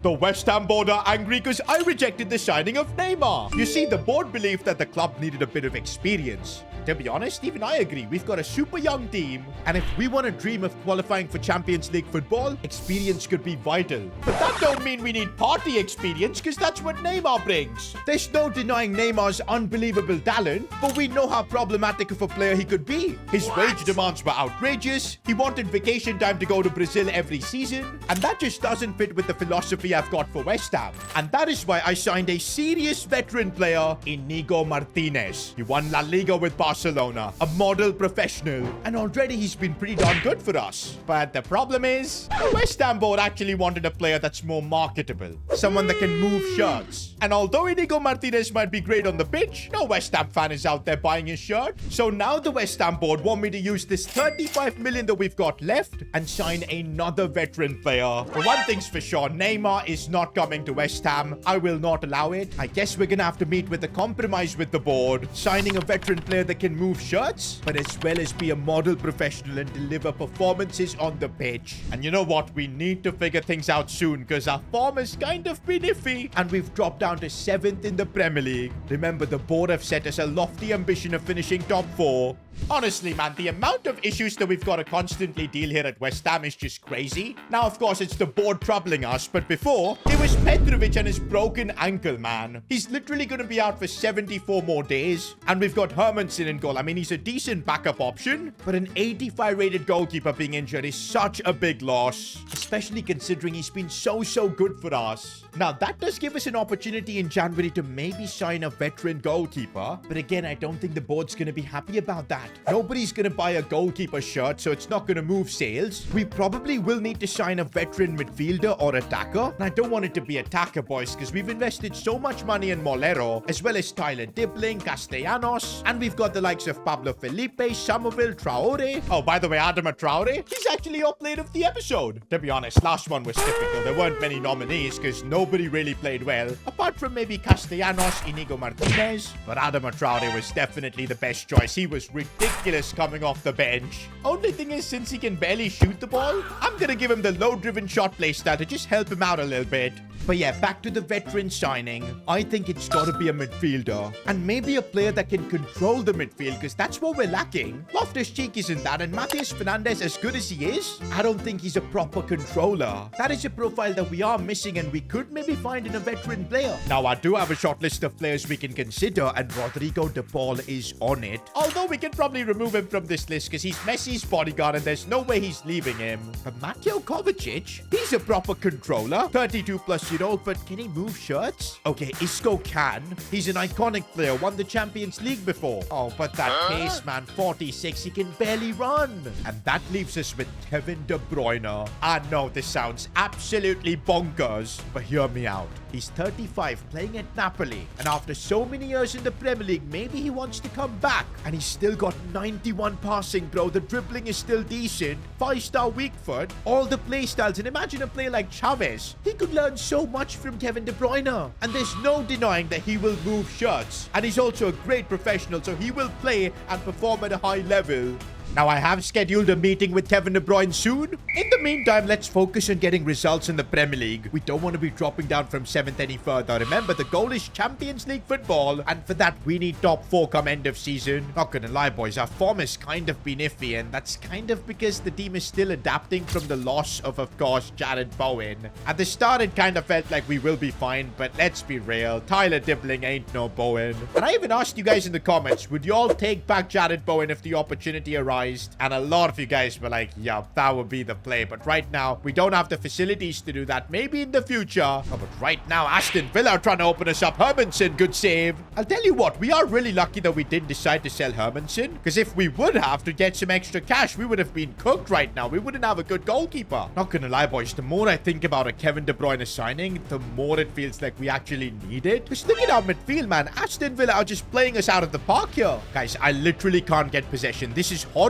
The West Ham board are angry because I rejected the signing of Neymar. You see, the board believed that the club needed a bit of experience. To be honest, even I agree. We've got a super young team, and if we want to dream of qualifying for Champions League football, experience could be vital. But that don't mean we need party experience, because that's what Neymar brings. There's no denying Neymar's unbelievable talent, but we know how problematic of a player he could be. His wage demands were outrageous. He wanted vacation time to go to Brazil every season, and that just doesn't fit with the philosophy I've got for West Ham. And that is why I signed a serious veteran player, Inigo Martinez. He won La Liga with Barcelona, a model professional, and already he's been pretty darn good for us. But the problem is, the West Ham board actually wanted a player that's more marketable, someone that can move shirts. And although Inigo Martinez might be great on the pitch, no West Ham fan is out there buying his shirt. So now the West Ham board want me to use this 35 million that we've got left and sign another veteran player. But one thing's for sure, Neymar is not coming to West Ham. I will not allow it. I guess we're gonna have to meet with a compromise with the board, signing a veteran player that can move shirts, but as well as be a model professional and deliver performances on the pitch. And you know what? We need to figure things out soon because our form has kind of been iffy and we've dropped down to 7th in the Premier League. Remember, the board have set us a lofty ambition of finishing top 4. Honestly, man, the amount of issues that we've got to constantly deal here at West Ham is just crazy. Now, of course, it's the board troubling us, but before, it was Petrovic and his broken ankle, man. He's literally going to be out for 74 more days, and we've got Hermansen in goal. I mean, he's a decent backup option, but an 85 rated goalkeeper being injured is such a big loss, especially considering he's been so good for us. Now, that does give us an opportunity in January to maybe sign a veteran goalkeeper, but again, I don't think the board's going to be happy about that. Nobody's going to buy a goalkeeper shirt, so it's not going to move sales. We probably will need to sign a veteran midfielder or attacker. And I don't want it to be attacker, boys, because we've invested so much money in Molero, as well as Tyler Dibling, Castellanos, and we've got the likes of Pablo Felipe, Somerville, Traore. Oh, by the way, Adama Traore, he's actually our player of the episode. To be honest, last one was typical. There weren't many nominees because nobody really played well, apart from maybe Castellanos, Inigo Martinez. But Adama Traore was definitely the best choice. He was ridiculous coming off the bench. Only thing is, since he can barely shoot the ball, I'm gonna give him the low-driven shot playstyle to just help him out a little bit. But yeah, back to the veteran signing. I think it's got to be a midfielder. And maybe a player that can control the midfield, because that's what we're lacking. Loftus-Cheek isn't that, and Matheus Fernandes, as good as he is, I don't think he's a proper controller. That is a profile that we are missing, and we could maybe find in a veteran player. Now, I do have a short list of players we can consider, and Rodrigo de Paul is on it. Although we can probably remove him from this list, because he's Messi's bodyguard, and there's no way he's leaving him. But Mateo Kovacic, he's a proper controller. 32 plus year old, but can he move shirts? Okay, Isco can. He's an iconic player, won the Champions League before. Oh, but that pace, man, 46, he can barely run. And that leaves us with Kevin De Bruyne. I know this sounds absolutely bonkers, but hear me out. He's 35, playing at Napoli, and after so many years in the Premier League, maybe he wants to come back. And he's still got 91 passing, bro. The dribbling is still decent. 5-star weak foot, all the play styles, and imagine a player like Chavez. He could learn so much from Kevin De Bruyne, and there's no denying that he will move shirts. And he's also a great professional, so he will play and perform at a high level. Now, I have scheduled a meeting with Kevin De Bruyne soon. In the meantime, let's focus on getting results in the Premier League. We don't want to be dropping down from 7th any further. Remember, the goal is Champions League football, and for that, we need top 4 come end of season. Not gonna lie, boys, our form has kind of been iffy, and that's kind of because the team is still adapting from the loss of course, Jared Bowen. At the start, it kind of felt like we will be fine, but let's be real. Tyler Dibling ain't no Bowen. And I even asked you guys in the comments, would you all take back Jared Bowen if the opportunity arises? And a lot of you guys were like, yeah, that would be the play. But right now, we don't have the facilities to do that. Maybe in the future. Oh, but right now, Aston Villa are trying to open us up. Hermansen, good save. I'll tell you what, we are really lucky that we didn't decide to sell Hermansen. Because if we would have to get some extra cash, we would have been cooked right now. We wouldn't have a good goalkeeper. Not gonna lie, boys, the more I think about a Kevin De Bruyne signing, the more it feels like we actually need it. Because look at our midfield, man. Aston Villa are just playing us out of the park here. Guys, I literally can't get possession. This is horrible.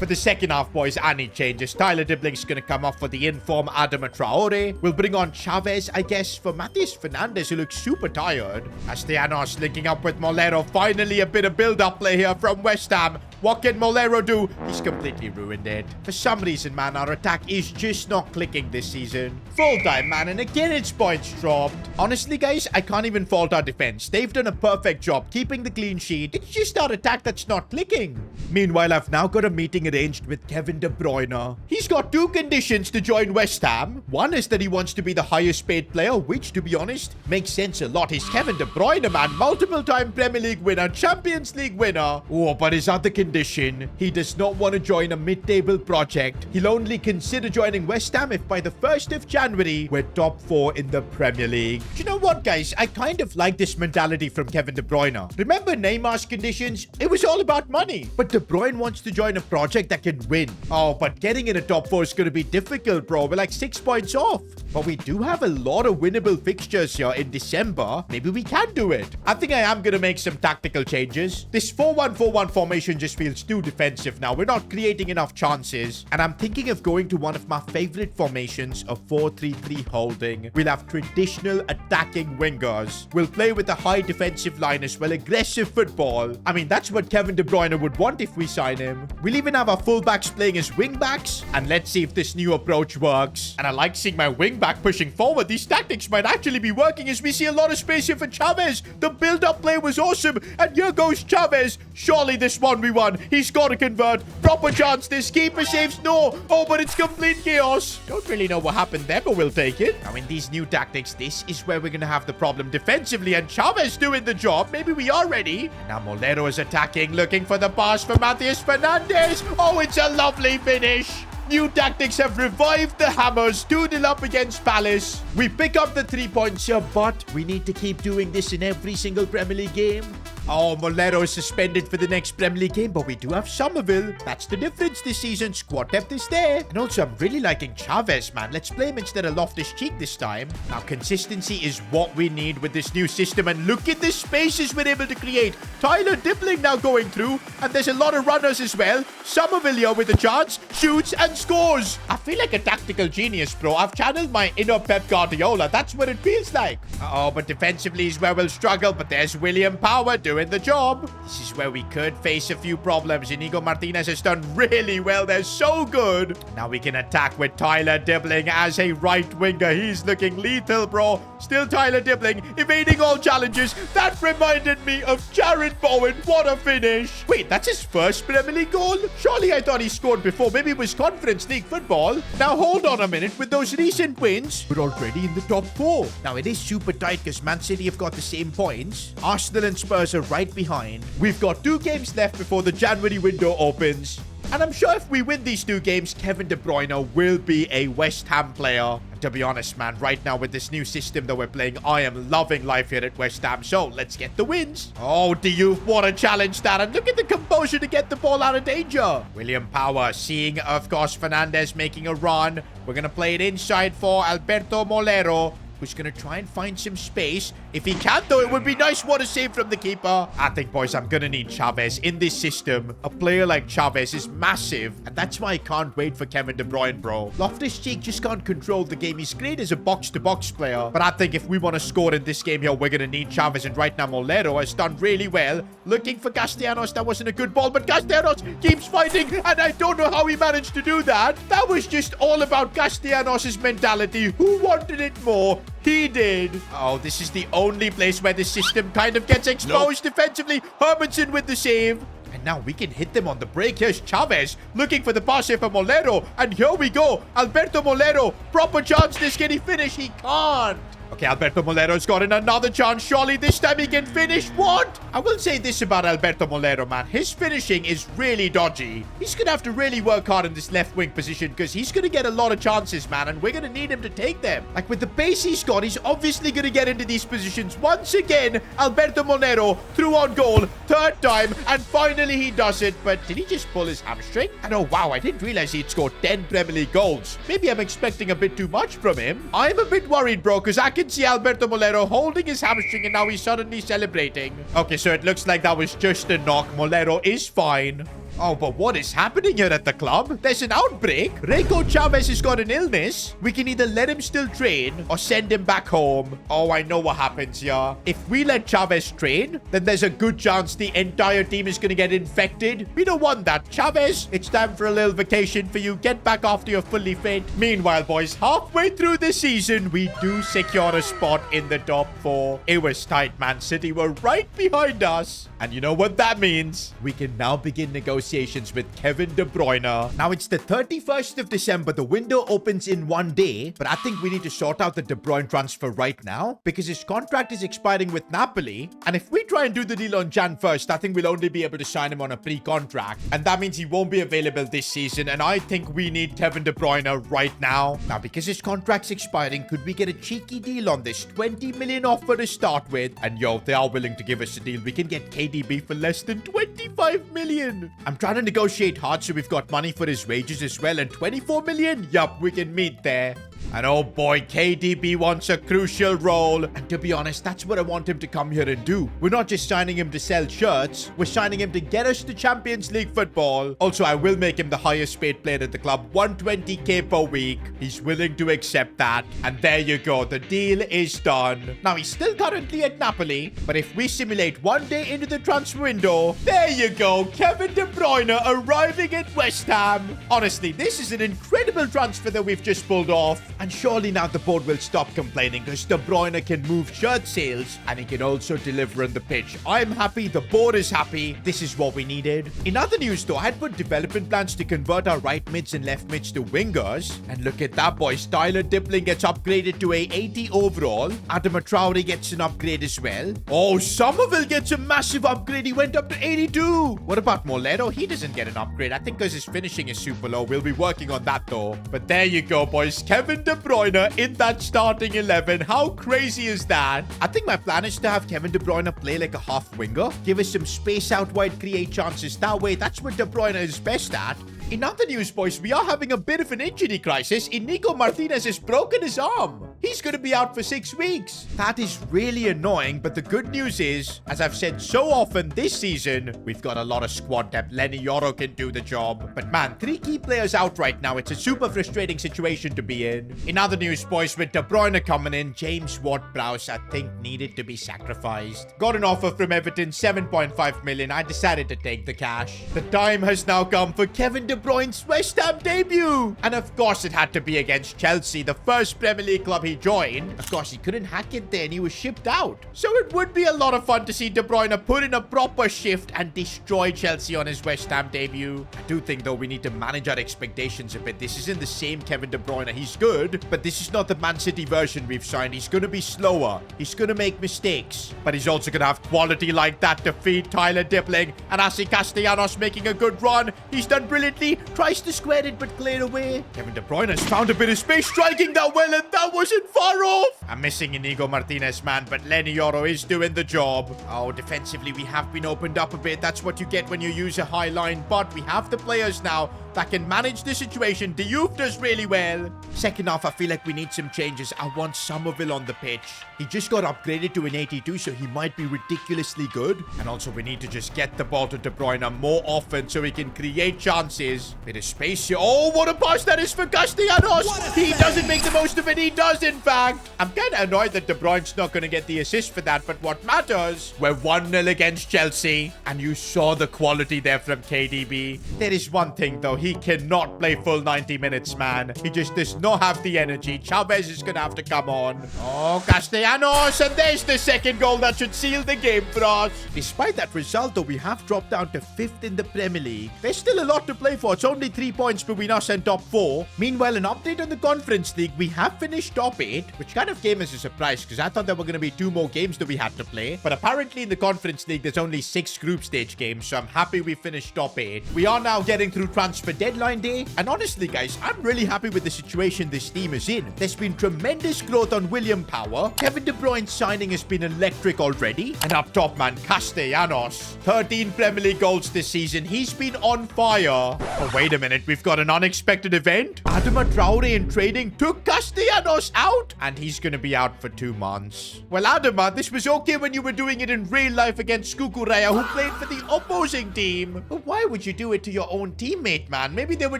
For the second half, boys, I need changes. Tyler Dibling's going to come off for the inform Adama Traore. We'll bring on Chavez, I guess, for Matheus Fernandes, who looks super tired. Castellanos linking up with Molero. Finally, a bit of build-up play here from West Ham. What can Molero do? He's completely ruined it. For some reason, man, our attack is just not clicking this season. Full time, man, and again, it's points dropped. Honestly, guys, I can't even fault our defense. They've done a perfect job keeping the clean sheet. It's just our attack that's not clicking. Meanwhile, I've now got a meeting arranged with Kevin De Bruyne. He's got two conditions to join West Ham. One is that he wants to be the highest paid player, which, to be honest, makes sense a lot. He's Kevin De Bruyne, man. Multiple-time Premier League winner, Champions League winner. Oh, but his other condition, he does not want to join a mid-table project. He'll only consider joining West Ham if by the 1st of January, we're top 4 in the Premier League. Do you know what, guys? I kind of like this mentality from Kevin De Bruyne. Remember Neymar's conditions? It was all about money. But De Bruyne wants to join a project that can win. Oh, but getting in a top 4 is going to be difficult, bro. We're like 6 points off. But we do have a lot of winnable fixtures here in December. Maybe we can do it. I think I am going to make some tactical changes. This 4-1-4-1 formation just feels too defensive now. We're not creating enough chances. And I'm thinking of going to one of my favorite formations, a 4-3-3 holding. We'll have traditional attacking wingers. We'll play with a high defensive line as well. Aggressive football. I mean, that's what Kevin De Bruyne would want if we sign him. We'll even have our fullbacks playing as wingbacks. And let's see if this new approach works. And I like seeing my wingback pushing forward. These tactics might actually be working as we see a lot of space here for Chavez. The build-up play was awesome. And here goes Chavez. Surely this 1v1. He's got to convert. Proper chance. This keeper saves. No. Oh, but it's complete chaos. Don't really know what happened there, but we'll take it. Now, in these new tactics, this is where we're going to have the problem defensively. And Chavez doing the job. Maybe we are ready. And now Molero is attacking, looking for the pass for Matheus Fernandes. Oh, it's a lovely finish. New tactics have revived the Hammers. 2-0 up against Palace. We pick up the 3 points here, but we need to keep doing this in every single Premier League game. Oh, Molero is suspended for the next Premier League game, but we do have Somerville. That's the difference this season. Squad depth is there. And also, I'm really liking Chavez, man. Let's play him instead of Loftus-Cheek this time. Now, consistency is what we need with this new system. And look at the spaces we're able to create. Tyler Dibbling now going through. And there's a lot of runners as well. Somerville here with a chance. Shoots and scores. I feel like a tactical genius, bro. I've channeled my inner Pep Guardiola. That's what it feels like. Uh-oh, but defensively is where we'll struggle. But there's William Power doing the job. This is where we could face a few problems. Inigo Martinez has done really well. They're so good. Now we can attack with Tyler Dibbling as a right winger. He's looking lethal, bro. Still Tyler Dibbling evading all challenges. That reminded me of Jared Bowen. What a finish. Wait, that's his first Premier League goal? Surely I thought he scored before. Maybe it was Conference League football. Now hold on a minute. With those recent wins, we're already in the top 4. Now it is super tight because Man City have got the same points. Arsenal and Spurs are right behind. We've got 2 games left before the January window opens. And I'm sure if we win these 2 games, Kevin De Bruyne will be a West Ham player. And to be honest, man, right now with this new system that we're playing, I am loving life here at West Ham. So let's get the wins. Oh, Diouf, what a challenge that. And look at the composure to get the ball out of danger. William Power seeing, of course, Fernandes making a run. We're going to play it inside for Alberto Molero, who's going to try and find some space. If he can, though, it would be nice. What a save from the keeper. I think, boys, I'm going to need Chavez in this system. A player like Chavez is massive, and that's why I can't wait for Kevin De Bruyne, bro. Loftus-Cheek just can't control the game. He's great as a box-to-box player, but I think if we want to score in this game here, we're going to need Chavez, and right now, Molero has done really well. Looking for Castellanos. That wasn't a good ball, but Castellanos keeps fighting, and I don't know how he managed to do that. That was just all about Castellanos' mentality. Who wanted it more? He did. Oh, this is the only place where the system kind of gets exposed defensively. Hermanson with the save. And now we can hit them on the break. Here's Chavez looking for the pass here for Molero. And here we go. Alberto Molero. Proper chance. This can he finish? He can't. Okay, Alberto Molero's gotten another chance. Surely this time he can finish. What? I will say this about Alberto Molero, man. His finishing is really dodgy. He's going to have to really work hard in this left wing position because he's going to get a lot of chances, man, and we're going to need him to take them. Like, with the pace he's got, he's obviously going to get into these positions. Once again, Alberto Molero through on goal. 3rd time, and finally he does it. But did he just pull his hamstring? And oh, wow, I didn't realize he'd scored 10 Premier League goals. Maybe I'm expecting a bit too much from him. I'm a bit worried, bro, because I can see Alberto Molero holding his hamstring and now he's suddenly celebrating. Okay, so it looks like that was just a knock. Molero is fine. Oh, but what is happening here at the club? There's an outbreak. Reiko Chavez has got an illness. We can either let him still train or send him back home. Oh, I know what happens here. If we let Chavez train, then there's a good chance the entire team is going to get infected. We don't want that. Chavez, it's time for a little vacation for you. Get back after you're fully fit. Meanwhile, boys, halfway through the season, we do secure a spot in the top 4. It was tight. Man City were right behind us. And you know what that means? We can now begin negotiations with Kevin De Bruyne. Now, it's the 31st of December. The window opens in 1 day, but I think we need to sort out the De Bruyne transfer right now because his contract is expiring with Napoli. And if we try and do the deal on Jan 1st, I think we'll only be able to sign him on a pre-contract. And that means he won't be available this season. And I think we need Kevin De Bruyne right now. Now, because his contract's expiring, could we get a cheeky deal on this? 20 million offer to start with. And yo, they are willing to give us a deal. We can get KDB for less than 25 million. I'm trying to negotiate hard so we've got money for his wages as well. And 24 million? Yup, we can meet there. And oh boy, KDB wants a crucial role. And to be honest, that's what I want him to come here and do. We're not just signing him to sell shirts. We're signing him to get us to Champions League football. Also, I will make him the highest paid player at the club. 120k per week. He's willing to accept that. And there you go. The deal is done. Now, he's still currently at Napoli. But if we simulate 1 day into the transfer window, there you go. Kevin De Bruyne arriving at West Ham. Honestly, this is an incredible transfer that we've just pulled off. And surely now the board will stop complaining because De Bruyne can move shirt sales and he can also deliver on the pitch. I'm happy. The board is happy. This is what we needed. In other news though, I had put development plans to convert our right mids and left mids to wingers. And look at that, boys. Tyler Dipling gets upgraded to a 80 overall. Adama Traore gets an upgrade as well. Oh, Somerville gets a massive upgrade. He went up to 82. What about Moledo? He doesn't get an upgrade. I think because his finishing is super low. We'll be working on that though. But there you go, boys. Kevin De Bruyne in that starting 11. How crazy is that? I think my plan is to have Kevin De Bruyne play like a half winger. Give us some space out wide, create chances. That way, that's what De Bruyne is best at. In other news, boys, we are having a bit of an injury crisis. Inigo Martinez has broken his arm. He's going to be out for 6 weeks. That is really annoying, but the good news is, as I've said so often this season, we've got a lot of squad depth. Lenny Yoro can do the job. But man, 3 key players out right now. It's a super frustrating situation to be in. In other news, boys, with De Bruyne coming in, James Ward-Prowse, I think, needed to be sacrificed. Got an offer from Everton, 7.5 million. I decided to take the cash. The time has now come for Kevin De Bruyne's West Ham debut. And of course, it had to be against Chelsea, the first Premier League club he joined. Of course, he couldn't hack it there and he was shipped out. So it would be a lot of fun to see De Bruyne put in a proper shift and destroy Chelsea on his West Ham debut. I do think, though, we need to manage our expectations a bit. This isn't the same Kevin De Bruyne. He's good, but this is not the Man City version we've signed. He's going to be slower. He's going to make mistakes, but he's also going to have quality like that to feed Tyler Dipling. And I see Castellanos making a good run. He's done brilliantly. Tries to square it, but clear away. Kevin De Bruyne has found a bit of space, striking that well, and that wasn't far off. I'm missing Inigo Martinez, man, but Lenny Yoro is doing the job. Oh, defensively, we have been opened up a bit. That's what you get when you use a high line, but we have the players now that can manage the situation. Diouf does really well. Second half, I feel like we need some changes. I want Somerville on the pitch. He just got upgraded to an 82, so he might be ridiculously good. And also, we need to just get the ball to De Bruyne more often so he can create chances. Bit of space here. Oh, what a pass that is for Castellanos. He doesn't make the most of it. He does, in fact. I'm kind of annoyed that De Bruyne's not going to get the assist for that, but what matters, we're 1-0 against Chelsea. And you saw the quality there from KDB. There is one thing, though. He cannot play full 90 minutes, man. He just does not have the energy. Chavez is going to have to come on. Oh, Castellanos. And there's the second goal that should seal the game for us. Despite that result, though, we have dropped down to 5th in the Premier League. There's still a lot to play for. It's only 3 points between us and top 4. Meanwhile, an update on the Conference League. We have finished top 8, which kind of came as a surprise because I thought there were going to be 2 more games that we had to play. But apparently in the Conference League, there's only 6 group stage games. So I'm happy we finished top 8. We are now getting through transfer for deadline day. And honestly, guys, I'm really happy with the situation this team is in. There's been tremendous growth on William Power. Kevin De Bruyne's signing has been electric already. And up top, man, Castellanos. 13 Premier League goals this season. He's been on fire. Oh, wait a minute. We've got an unexpected event. Adama Traore in trading took Castellanos out. And he's going to be out for 2 months. Well, Adama, this was okay when you were doing it in real life against Kukureya, who played for the opposing team. But why would you do it to your own teammate, man? Maybe they were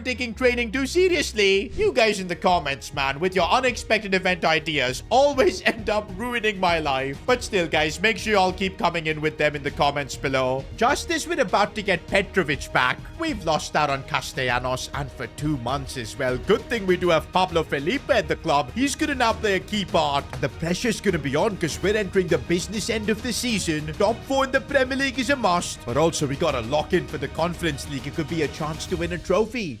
taking training too seriously. You guys in the comments, man, with your unexpected event ideas, always end up ruining my life. But still, guys, make sure you all keep coming in with them in the comments below. Just as we're about to get Petrovic back, we've lost out on Castellanos, and for 2 months as well. Good thing we do have Pablo Felipe at the club. He's gonna now play a key part. And the pressure's gonna be on because we're entering the business end of the season. Top 4 in the Premier League is a must. But also, we gotta lock in for the Conference League. It could be a chance to win a trophy.